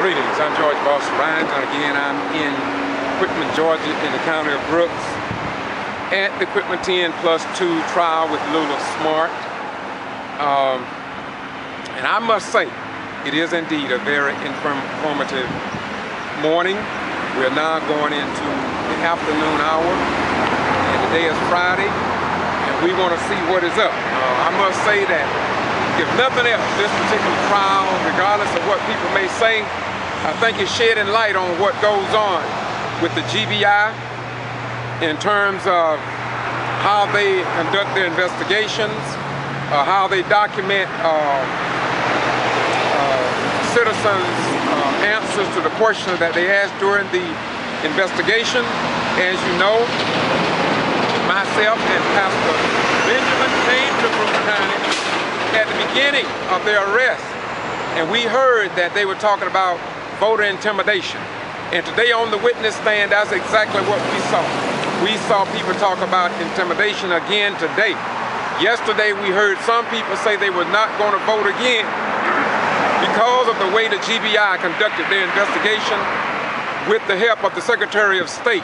Greetings, I'm George Boss Rhynes, and again I'm in Quitman, Georgia, in the county of Brooks, at the Quitman 10+2 trial with Lula Smart. And I must say, it is indeed a very informative morning. We are now going into the afternoon hour, and today is Friday, and we want to see what is up. I must say that, if nothing else, this particular trial, regardless of what people may say, I think it's shedding light on what goes on with the GBI in terms of how they conduct their investigations, how they document citizens' answers to the questions that they asked during the investigation. As you know, myself and Pastor Benjamin came to Brooks County at the beginning of their arrest, and we heard that they were talking about voter intimidation. And today on the witness stand, that's exactly what we saw. We saw people talk about intimidation again today. Yesterday we heard some people say they were not going to vote again because of the way the GBI conducted their investigation with the help of the Secretary of State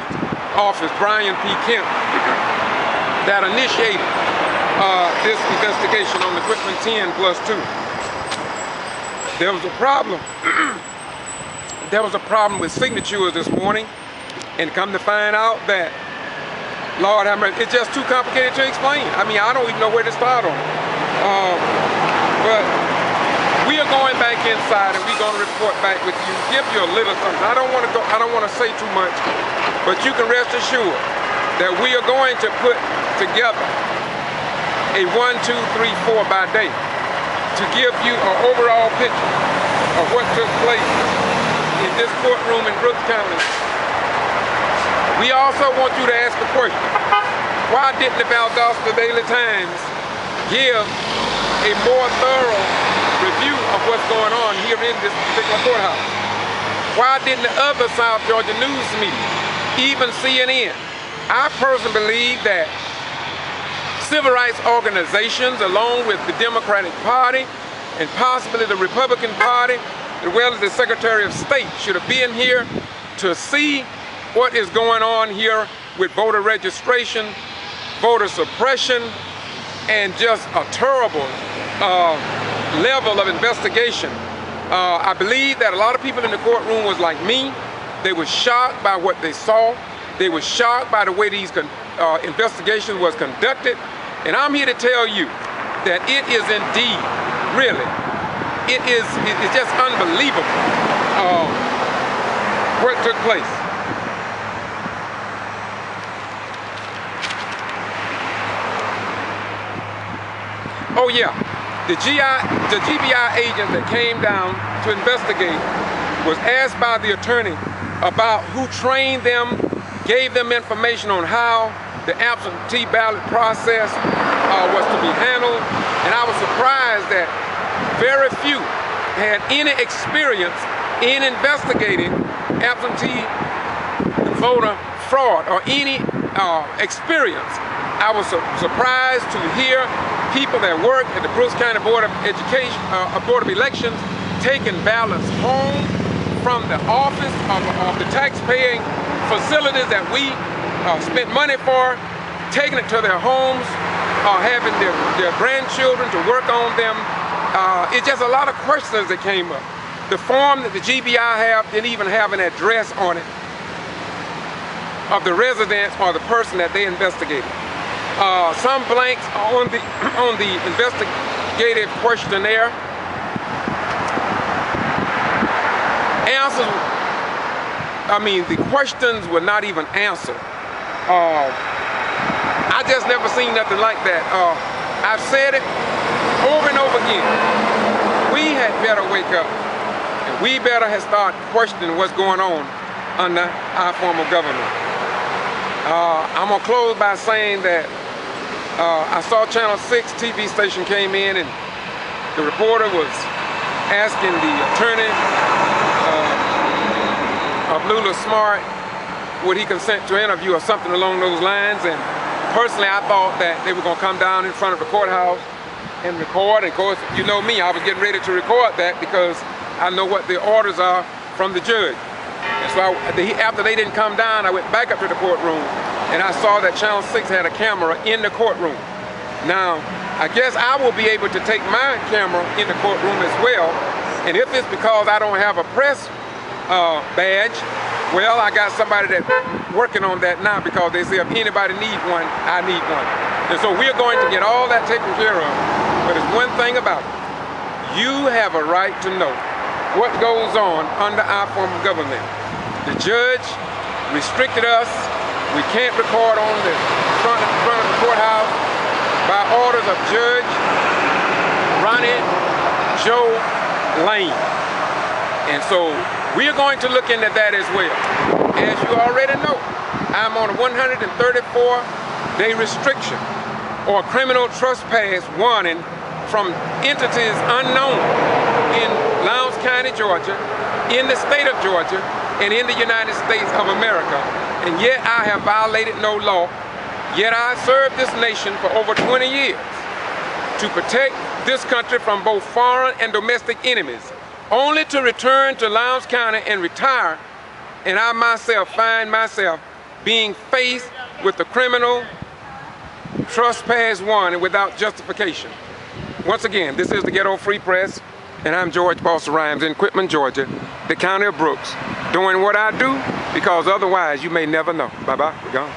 office, Brian P. Kemp, that initiated this investigation on the Quitman 10+2. There was a problem. There was a problem with signatures this morning, and come to find out that, Lord have mercy, it's just too complicated to explain. I mean, I don't even know where to start on it. But we are going back inside, and we're going to report back with you, give you a little something. I don't want to say too much, but you can rest assured that we are going to put together a 1, 2, 3, 4 by day to give you an overall picture of what took place in this courtroom in Brooks County. We also want you to ask the question, why didn't the Valdosta Daily Times give a more thorough review of what's going on here in this particular courthouse? Why didn't the other South Georgia news media, even CNN? I personally believe that civil rights organizations, along with the Democratic Party and possibly the Republican Party, as well as the Secretary of State, should have been here to see what is going on here with voter registration, voter suppression, and just a terrible level of investigation. I believe that a lot of people in the courtroom was like me. They were shocked by what they saw. They were shocked by the way these investigations was conducted. And I'm here to tell you that it is indeed, really, it's just unbelievable what took place. Oh yeah, the GBI agent that came down to investigate was asked by the attorney about who trained them, gave them information on how the absentee ballot process was to be handled, and I was surprised that very few had any experience in investigating absentee voter fraud or any experience. I was surprised to hear people that work at the Brooks County Board of Education, Board of Elections, taking ballots home from the office of the tax-paying facilities that we spent money for, taking it to their homes, having their grandchildren to work on them. It's just a lot of questions that came up. The form that the GBI have didn't even have an address on it of the residence or the person that they investigated. Some blanks on the investigative questionnaire. Answers, I mean, the questions were not even answered. I just never seen nothing like that. I've said it over and over again. We had better wake up, and we better have started questioning what's going on under our form of government. I'm gonna close by saying that I saw Channel 6 TV station came in, and the reporter was asking the attorney of Lula Smart would he consent to interview or something along those lines. And personally, I thought that they were going to come down in front of the courthouse and record. And of course, you know me, I was getting ready to record that because I know what the orders are from the judge. And so after they didn't come down, I went back up to the courtroom and I saw that Channel 6 had a camera in the courtroom. Now, I guess I will be able to take my camera in the courtroom as well. And if it's because I don't have a press badge, well, I got somebody that's working on that now, because they say if anybody needs one, I need one. And so we're going to get all that taken care of. But there's one thing about it. You have a right to know what goes on under our form of government. The judge restricted us. We can't record on the front of the courthouse by orders of Judge Ronnie Joe Lane. And so we're going to look into that as well. As you already know, I'm on a 134-day restriction or criminal trespass warning from entities unknown in Lowndes County, Georgia, in the state of Georgia, and in the United States of America. And yet I have violated no law. Yet I served this nation for over 20 years to protect this country from both foreign and domestic enemies, only to return to Lowndes County and retire, and I myself find myself being faced with the criminal trespass warning without justification. Once again, this is the Getto Free Press, and I'm George Boss Rhynes in Quitman, Georgia, the county of Brooks, doing what I do because otherwise you may never know. Bye-bye, we're gone.